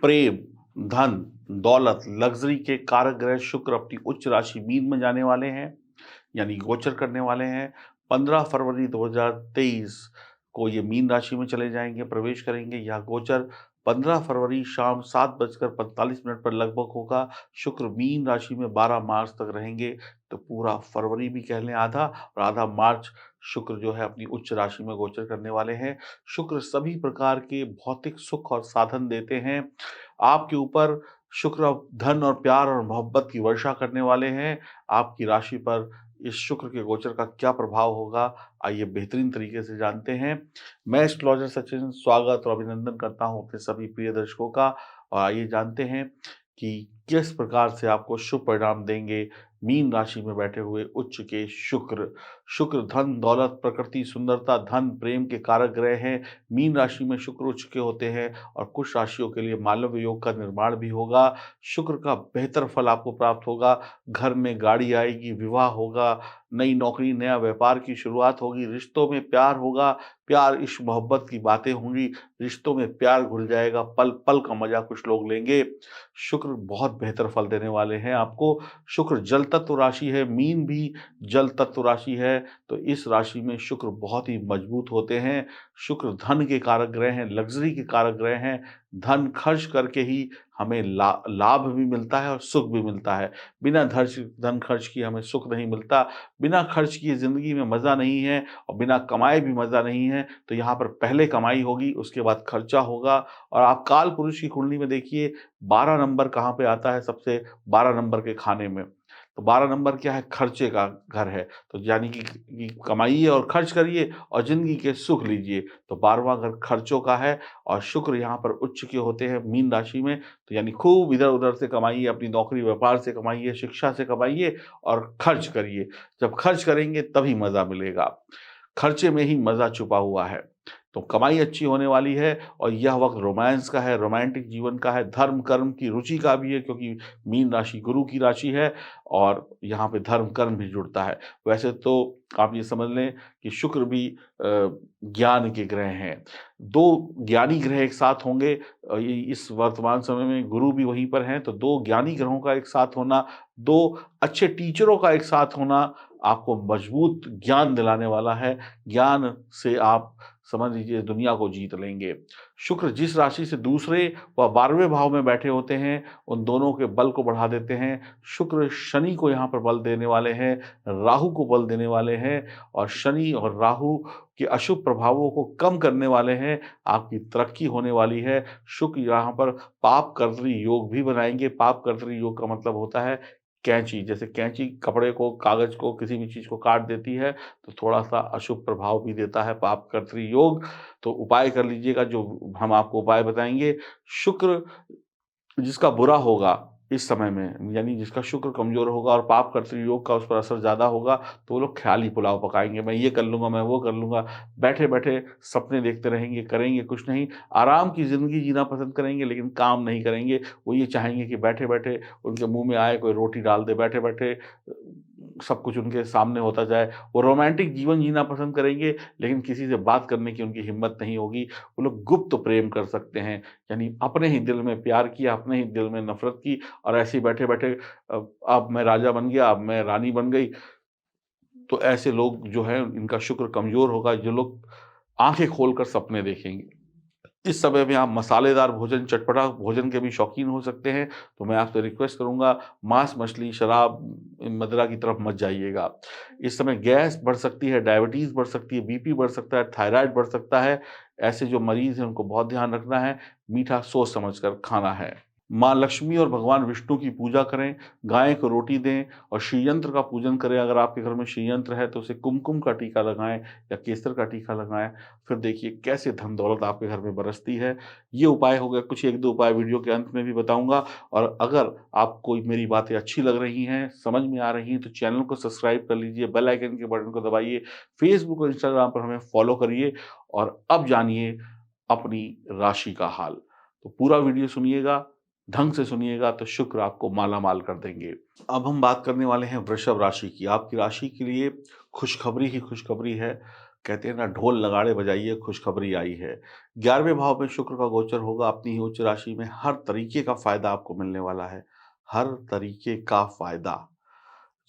प्रेम, धन, दौलत, लग्ज़री के कारक ग्रह शुक्र अपनी उच्च राशि मीन में जाने वाले हैं, यानी गोचर करने वाले हैं। 15 फरवरी 2023 को ये मीन राशि में चले जाएँगे, प्रवेश करेंगे। यह गोचर 15 फरवरी शाम 7:45 पर लगभग होगा। शुक्र मीन राशि में 12 मार्च तक रहेंगे, तो पूरा फरवरी भी कह लें आधा और आधा मार्च शुक्र जो है अपनी उच्च राशि में गोचर करने वाले हैं। शुक्र सभी प्रकार के भौतिक सुख और साधन देते हैं। आपके ऊपर शुक्र अब धन और प्यार और मोहब्बत की वर्षा करने वाले हैं। आपकी राशि पर इस शुक्र के गोचर का क्या प्रभाव होगा, आइए बेहतरीन तरीके से जानते हैं। मैं एस्ट्रोलॉजर सचिन स्वागत और अभिनंदन करता हूँ अपने सभी प्रिय दर्शकों का और आइए जानते हैं कि किस प्रकार से आपको शुभ परिणाम देंगे मीन राशि में बैठे हुए उच्च के शुक्र। शुक्र धन, दौलत, प्रकृति, सुंदरता, धन, प्रेम के कारक ग्रह हैं। मीन राशि में शुक्र उच्च के होते हैं और कुछ राशियों के लिए मालव्य योग का निर्माण भी होगा। शुक्र का बेहतर फल आपको प्राप्त होगा। घर में गाड़ी आएगी, विवाह होगा, नई नौकरी, नया व्यापार की शुरुआत होगी, रिश्तों में प्यार होगा, प्यार, इश्क, मोहब्बत की बातें होंगी, रिश्तों में प्यार घुल जाएगा, पल-पल का मज़ा कुछ लोग लेंगे। शुक्र बहुत बेहतर फल देने वाले हैं आपको। शुक्र जल तत्व राशि है, मीन भी जल तत्व राशि है, तो इस राशि में शुक्र बहुत ही मजबूत होते हैं। शुक्र धन के कारक ग्रह हैं, लग्ज़री के कारक ग्रह हैं। धन खर्च करके ही हमें लाभ भी मिलता है और सुख भी मिलता है। बिना धन खर्च किए हमें सुख नहीं मिलता। बिना खर्च किए ज़िंदगी में मज़ा नहीं है और बिना कमाए भी मज़ा नहीं है। तो यहाँ पर पहले कमाई होगी, उसके बाद खर्चा होगा और आप काल पुरुष की कुंडली में देखिए 12 नंबर कहाँ पे आता है सबसे 12 नंबर के खाने में। तो 12 नंबर क्या है? खर्चे का घर है। तो यानी कि कमाइए और खर्च करिए और ज़िंदगी के सुख लीजिए। तो 12वां घर खर्चों का है और शुक्र यहाँ पर उच्च के होते हैं मीन राशि में। तो यानी खूब इधर-उधर से कमाइए, अपनी नौकरी व्यापार से कमाइए, शिक्षा से कमाइए और खर्च करिए। जब खर्च करेंगे तभी मज़ा मिलेगा। खर्चे में ही मज़ा छुपा हुआ है। तो कमाई अच्छी होने वाली है और यह वक़्त रोमांस का है, रोमांटिक जीवन का है, धर्म कर्म की रुचि का भी है क्योंकि मीन राशि गुरु की राशि है और यहाँ पे धर्म कर्म भी जुड़ता है। वैसे तो आप ये समझ लें कि शुक्र भी ज्ञान के ग्रह हैं। 2 ज्ञानी ग्रह एक साथ होंगे ये इस वर्तमान समय में गुरु भी वहीं पर हैं, तो 2 ज्ञानी ग्रहों का एक साथ होना, 2 अच्छे टीचरों का एक साथ होना आपको मजबूत ज्ञान दिलाने वाला है। ज्ञान से आप समझ लीजिए दुनिया को जीत लेंगे। शुक्र जिस राशि से दूसरे व 12वें भाव में बैठे होते हैं, उन दोनों के बल को बढ़ा देते हैं। शुक्र शनि को यहाँ पर बल देने वाले हैं, राहु को बल देने वाले हैं और शनि और राहु के अशुभ प्रभावों को कम करने वाले हैं। आपकी तरक्की होने वाली है। शुक्र यहाँ पर पाप कर्तरी योग भी बनाएँगे। पाप कर्तरी योग का मतलब होता है कैंची, जैसे कैंची कपड़े को, कागज़ को, किसी भी चीज़ को काट देती है, तो थोड़ा-सा अशुभ प्रभाव भी देता है पाप कर्तरी योग। तो उपाय कर लीजिएगा जो हम आपको उपाय बताएँगे। शुक्र जिसका बुरा होगा इस समय में, यानी जिसका शुक्र कमज़ोर होगा और पाप कर्तृ योग का उस पर असर ज़्यादा होगा, तो वो लोग ख़्याली पुलाव पकाएँगे, मैं ये कर लूँगा, मैं वो कर लूँगा। बैठे-बैठे सपने देखते रहेंगे, करेंगे कुछ नहीं। आराम की ज़िंदगी जीना पसंद करेंगे लेकिन काम नहीं करेंगे। वो ये चाहेंगे कि बैठे-बैठे उनके मुँह में आए कोई रोटी डाल दे, बैठे-बैठे सब कुछ उनके सामने होता जाए। वो रोमांटिक जीवन जीना पसंद करेंगे लेकिन किसी से बात करने की उनकी हिम्मत नहीं होगी। वो लोग गुप्त प्रेम कर सकते हैं, यानी अपने ही दिल में प्यार किया, अपने ही दिल में नफ़रत की और ऐसे ही बैठे-बैठे अब मैं राजा बन गया, अब मैं रानी बन गई। तो ऐसे लोग जो हैं इनका शुक्र कमज़ोर होगा, जो लोग आँखें खोलकर सपने देखेंगे। इस समय में आप मसालेदार भोजन, चटपटा भोजन के भी शौकीन हो सकते हैं, तो मैं आपसे रिक्वेस्ट करूँगा मांस, मछली, शराब, मदिरा की तरफ मत जाइएगा। इस समय गैस बढ़ सकती है, डायबिटीज़ बढ़ सकती है, बीपी बढ़ सकता है, थायरॉइड बढ़ सकता है। ऐसे जो मरीज़ हैं उनको बहुत ध्यान रखना है, मीठा सोच समझ कर खाना है। माँ लक्ष्मी और भगवान विष्णु की पूजा करें, गाय को रोटी दें और श्रीयंत्र का पूजन करें। अगर आपके घर में श्रीयंत्र है तो उसे कुमकुम का टीका लगाएँ या केसर का टीका लगाएँ। फिर देखिए कैसे धन दौलत आपके घर में बरसती है। ये उपाय हो गए, कुछ 1-2 उपाय वीडियो के अंत में भी बताऊँगा और अगर आपको मेरी बातें अच्छी लग रही हैं, समझ में आ रही हैं तो चैनल को सब्सक्राइब कर लीजिए, बेल आइकन के बटन को दबाइए, फेसबुक और इंस्टाग्राम पर हमें फॉलो करिए और अब जानिए अपनी राशि का हाल। तो पूरा वीडियो सुनिएगा, ढंग से सुनिएगा तो शुक्र आपको माला-माल कर देंगे। अब हम बात करने वाले हैं वृषभ राशि की। आपकी राशि के लिए खुशखबरी ही खुशखबरी है। कहते हैं ना, ढोल नगाड़े बजाइए खुशखबरी आई है। 11वें भाव में शुक्र का गोचर होगा अपनी ही उच्च राशि में, हर तरीके का फ़ायदा आपको मिलने वाला है। हर तरीके का फ़ायदा,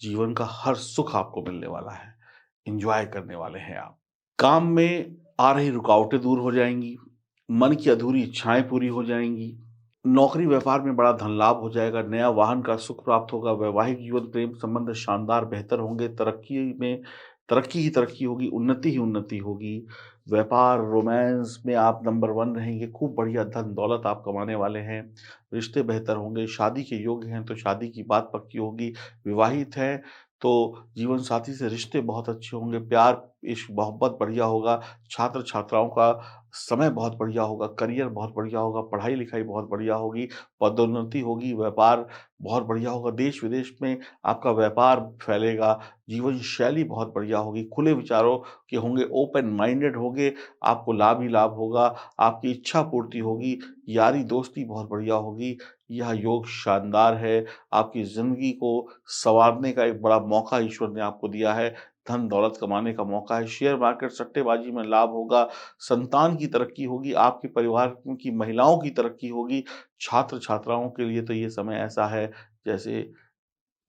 जीवन का हर सुख आपको मिलने वाला है। एन्जॉय करने वाले हैं आप। काम में आ रही रुकावटें दूर हो जाएँगी, मन की अधूरी इच्छाएँ पूरी हो जाएँगी। नौकरी व्यापार में बड़ा धन लाभ हो जाएगा, नया वाहन का सुख प्राप्त होगा, वैवाहिक जीवन, प्रेम संबंध शानदार बेहतर होंगे, तरक्की ही तरक्की होगी, उन्नति ही उन्नति होगी। व्यापार, रोमांस में आप नंबर 1 रहेंगे, खूब बढ़िया धन-दौलत आप कमाने वाले हैं, रिश्ते बेहतर होंगे, शादी के योग्य हैं तो शादी की बात पक्की होगी, विवाहित हैं तो जीवन साथी से रिश्ते बहुत अच्छे होंगे, प्यार, इश्क, मोहब्बत बढ़िया होगा, छात्र-छात्राओं का समय बहुत बढ़िया होगा, करियर बहुत बढ़िया होगा, पढ़ाई-लिखाई बहुत बढ़िया होगी, पदोन्नति होगी, व्यापार बहुत बढ़िया होगा, देश-विदेश में आपका व्यापार फैलेगा, जीवन शैली बहुत बढ़िया होगी, खुले विचारों के होंगे, ओपन माइंडेड होंगे, आपको लाभ ही लाभ होगा, आपकी इच्छा पूर्ति होगी, यारी-दोस्ती बहुत बढ़िया होगी, यह योग शानदार है, आपकी ज़िंदगी को सँवारने का एक बड़ा मौका ईश्वर ने आपको दिया है, धन-दौलत कमाने का मौका है, शेयर मार्केट, सट्टेबाज़ी में लाभ होगा, संतान की तरक्की होगी, आपके परिवार की महिलाओं की तरक्की होगी, छात्र-छात्राओं के लिए तो ये समय ऐसा है जैसे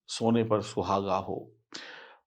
सोने पर सुहागा हो।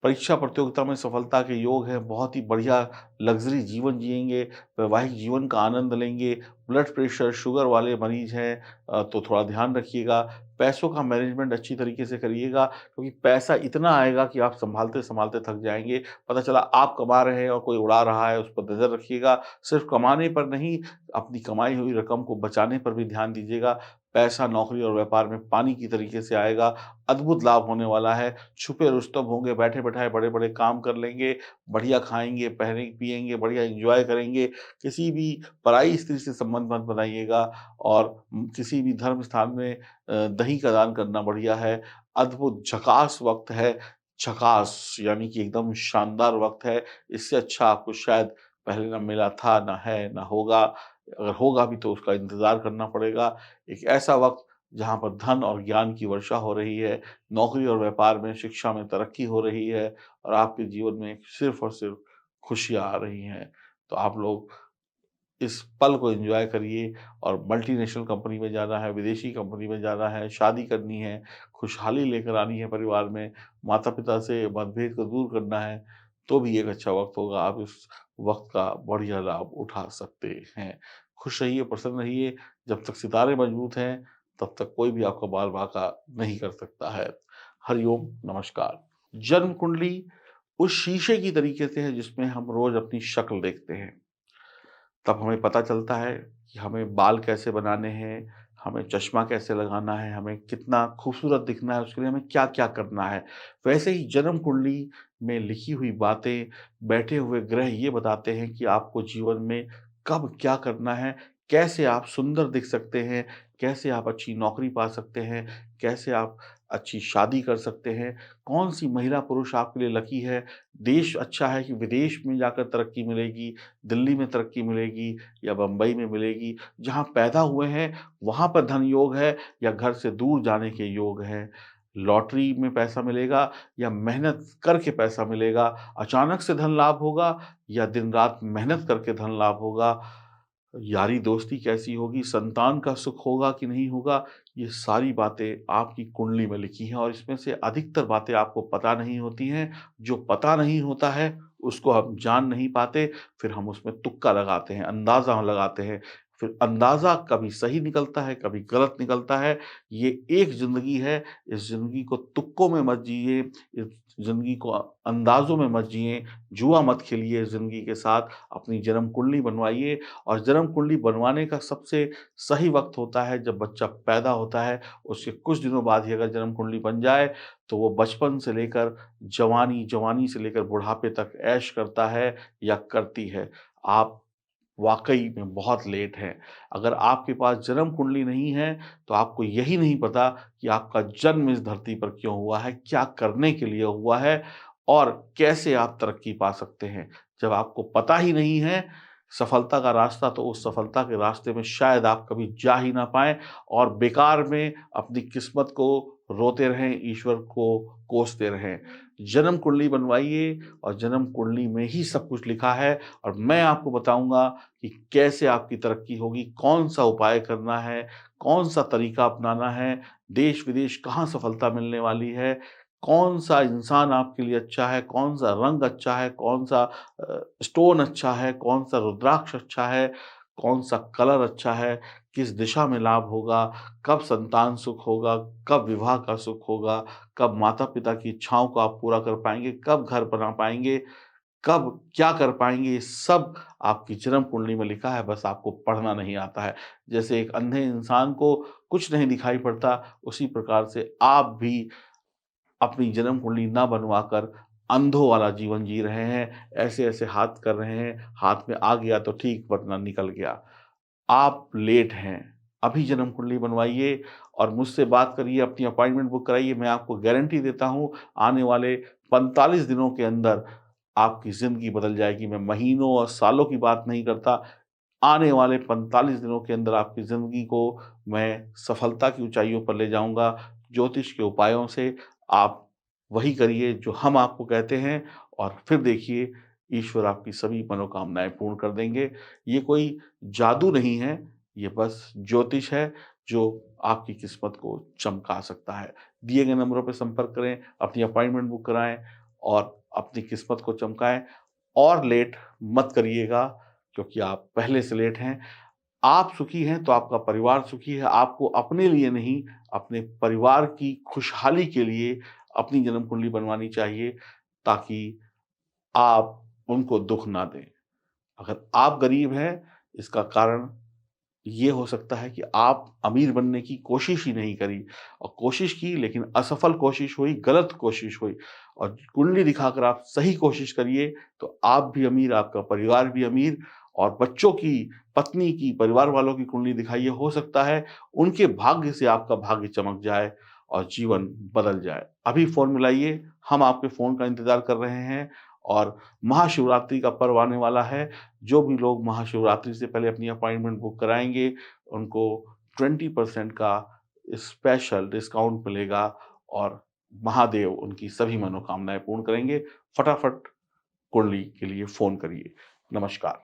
परीक्षा प्रतियोगिता में सफलता के योग हैं, बहुत ही बढ़िया लग्ज़री जीवन जिएँगे, वैवाहिक जीवन का आनंद लेंगे, ब्लड प्रेशर, शुगर वाले मरीज़ हैं तो थोड़ा ध्यान रखिएगा। पैसों का मैनेजमेंट अच्छी तरीके से करिएगा क्योंकि पैसा इतना आएगा कि आप सँभालते-सँभालते थक जाएँगे। पता चला आप कमा रहे हैं और कोई उड़ा रहा है, उस पर नज़र रखिएगा। सिर्फ़ कमाने पर नहीं, अपनी कमाई हुई रकम को बचाने पर भी ध्यान दीजिएगा। पैसा नौकरी और व्यापार में पानी की तरीके से आएगा, अद्भुत लाभ होने वाला है। छुपे रुस्तम होंगे, बैठे-बैठाए बड़े-बड़े काम कर लेंगे, बढ़िया खाएँगे, पिएँगे, बढ़िया एन्जॉय करेंगे। किसी भी पराई स्त्री से संबंध मत बनाइएगा और किसी भी धर्म स्थान में दही का दान करना बढ़िया है। अद्भुत झकास वक़्त है, झकास यानी कि एकदम शानदार वक़्त है। इससे अच्छा आपको शायद पहले ना मिला था, ना है, ना होगा। अगर होगा भी तो उसका इंतज़ार करना पड़ेगा। एक ऐसा वक़्त जहाँ पर धन और ज्ञान की वर्षा हो रही है, नौकरी और व्यापार में, शिक्षा में तरक्की हो रही है और आपके जीवन में सिर्फ़ और सिर्फ़ खुशियाँ आ रही हैं। तो आप लोग इस पल को एन्जॉय करिए और मल्टीनेशनल कंपनी में जाना है, विदेशी कंपनी में जाना है, शादी करनी है, खुशहाली लेकर आनी है परिवार में, माता-पिता से मतभेद को दूर करना है, तो भी एक अच्छा वक़्त होगा। आप इस वक़्त का बढ़िया लाभ उठा सकते हैं। खुश रहिए, प्रसन्न रहिए, जब तक सितारे मज़बूत हैं, तब तक कोई भी आपका बाल-बाका नहीं कर सकता है। हरि ओम, नमस्कार। जन्म कुंडली उस शीशे की तरीके से है जिसमें हम रोज़ अपनी शक्ल देखते हैं। तब हमें पता चलता है कि हमें बाल कैसे बनाने हैं, हमें चश्मा कैसे लगाना है, हमें कितना खूबसूरत दिखना है, उसके लिए हमें क्या-क्या करना है। वैसे ही जन्म कुंडली में लिखी हुई बातें, बैठे हुए ग्रह ये बताते हैं कि आपको जीवन में कब क्या करना है, कैसे आप सुंदर दिख सकते हैं, कैसे आप अच्छी नौकरी पा सकते हैं, कैसे आप अच्छी शादी कर सकते हैं, कौन-सी महिला पुरुष आपके लिए लकी है, देश अच्छा है कि विदेश में जाकर तरक्की मिलेगी, दिल्ली में तरक्की मिलेगी या बम्बई में मिलेगी, जहाँ पैदा हुए हैं वहाँ पर धन योग है या घर से दूर जाने के योग हैं। लॉटरी में पैसा मिलेगा या मेहनत करके पैसा मिलेगा, अचानक से धन लाभ होगा या दिन-रात मेहनत करके धन लाभ होगा, यारी दोस्ती कैसी होगी, संतान का सुख होगा कि नहीं होगा, ये सारी बातें आपकी कुंडली में लिखी हैं और इसमें से अधिकतर बातें आपको पता नहीं होती हैं। जो पता नहीं होता है, उसको हम जान नहीं पाते, फिर हम उसमें तुक्का लगाते हैं, अंदाज़ा लगाते हैं। फिर अंदाज़ा कभी सही निकलता है, कभी गलत निकलता है। ये एक ज़िंदगी है, इस ज़िंदगी को तुक्कों में मत जिए, इस ज़िंदगी को अंदाज़ों में मत जिए, जुआ मत खेलिए ज़िंदगी के साथ। अपनी जन्म कुंडली बनवाइए और जन्म कुंडली बनवाने का सबसे सही वक़्त होता है जब बच्चा पैदा होता है, उसके कुछ दिनों बाद ही अगर जन्म कुंडली बन जाए, तो वो बचपन से लेकर जवानी, जवानी से लेकर बुढ़ापे तक ऐश करता है या करती है। आप वाक़ई में बहुत लेट हैं। अगर आपके पास जन्म कुंडली नहीं है, तो आपको यही नहीं पता कि आपका जन्म इस धरती पर क्यों हुआ है, क्या करने के लिए हुआ है और कैसे आप तरक्की पा सकते हैं। जब आपको पता ही नहीं है सफलता का रास्ता, तो उस सफलता के रास्ते में शायद आप कभी जा ही ना पाएँ और बेकार में अपनी किस्मत को रोते रहें, ईश्वर को कोसते रहें। जन्म कुंडली बनवाइए और जन्म कुंडली में ही सब कुछ लिखा है और मैं आपको बताऊँगा कि कैसे आपकी तरक्की होगी, कौन-सा उपाय करना है, कौन-सा तरीका अपनाना है, देश-विदेश कहाँ सफलता मिलने वाली है, कौन-सा इंसान आपके लिए अच्छा है, कौन-सा रंग अच्छा है, कौन-सा स्टोन अच्छा है, कौन-सा रुद्राक्ष अच्छा है, कौन-सा कलर अच्छा है, किस दिशा में लाभ होगा, कब संतान सुख होगा, कब विवाह का सुख होगा, कब माता-पिता की इच्छाओं को आप पूरा कर पाएँगे, कब घर बना पाएँगे, कब क्या कर पाएँगे, ये सब आपकी जन्म कुंडली में लिखा है, बस आपको पढ़ना नहीं आता है। जैसे एक अंधे इंसान को कुछ नहीं दिखाई पड़ता, उसी प्रकार से आप भी अपनी जन्म कुंडली ना बनवाकर अंधों वाला जीवन जी रहे हैं, ऐसे-ऐसे हाथ कर रहे हैं, हाथ में आ गया तो ठीक वरना निकल गया। आप लेट हैं, अभी जन्म कुंडली बनवाइए और मुझसे बात करिए, अपनी अपॉइंटमेंट बुक कराइए, मैं आपको गारंटी देता हूँ, आने वाले 45 दिनों के अंदर आपकी ज़िंदगी बदल जाएगी। मैं महीनों और सालों की बात नहीं करता, आने वाले 45 दिनों के अंदर आपकी ज़िंदगी को मैं सफलता की ऊँचाइयों पर ले जाऊँगा। ज्योतिष के उपायों से आप वही करिए जो हम आपको कहते हैं और फिर देखिए ईश्वर आपकी सभी मनोकामनाएँ पूर्ण कर देंगे। ये कोई जादू नहीं है, ये बस ज्योतिष है जो आपकी किस्मत को चमका सकता है। दिए गए नंबरों पे संपर्क करें, अपनी अपॉइंटमेंट बुक कराएँ और अपनी किस्मत को चमकाएँ और लेट मत करिएगा क्योंकि आप पहले से लेट हैं। आप सुखी हैं तो आपका परिवार सुखी है। आपको अपने लिए नहीं, अपने परिवार की खुशहाली के लिए अपनी जन्म कुंडली बनवानी चाहिए ताकि आप उनको दुःख ना दें। अगर आप गरीब हैं, इसका कारण ये हो सकता है कि आप अमीर बनने की कोशिश ही नहीं करी और कोशिश की लेकिन असफल कोशिश हुई, गलत कोशिश हुई और कुंडली दिखाकर आप सही कोशिश करिए तो आप भी अमीर, आपका परिवार भी अमीर और बच्चों की, पत्नी की, परिवार वालों की कुंडली दिखाइए, हो सकता है उनके भाग्य से आपका भाग्य चमक जाए और जीवन बदल जाए। अभी फ़ोन मिलाइए, हम आपके फ़ोन का इंतज़ार कर रहे हैं और महाशिवरात्रि का पर्व आने वाला है। जो भी लोग महाशिवरात्रि से पहले अपनी अपॉइंटमेंट बुक कराएँगे, उनको 20% का स्पेशल डिस्काउंट मिलेगा और महादेव उनकी सभी मनोकामनाएँ पूर्ण करेंगे। फटाफट कुंडली के लिए फ़ोन करिए। नमस्कार।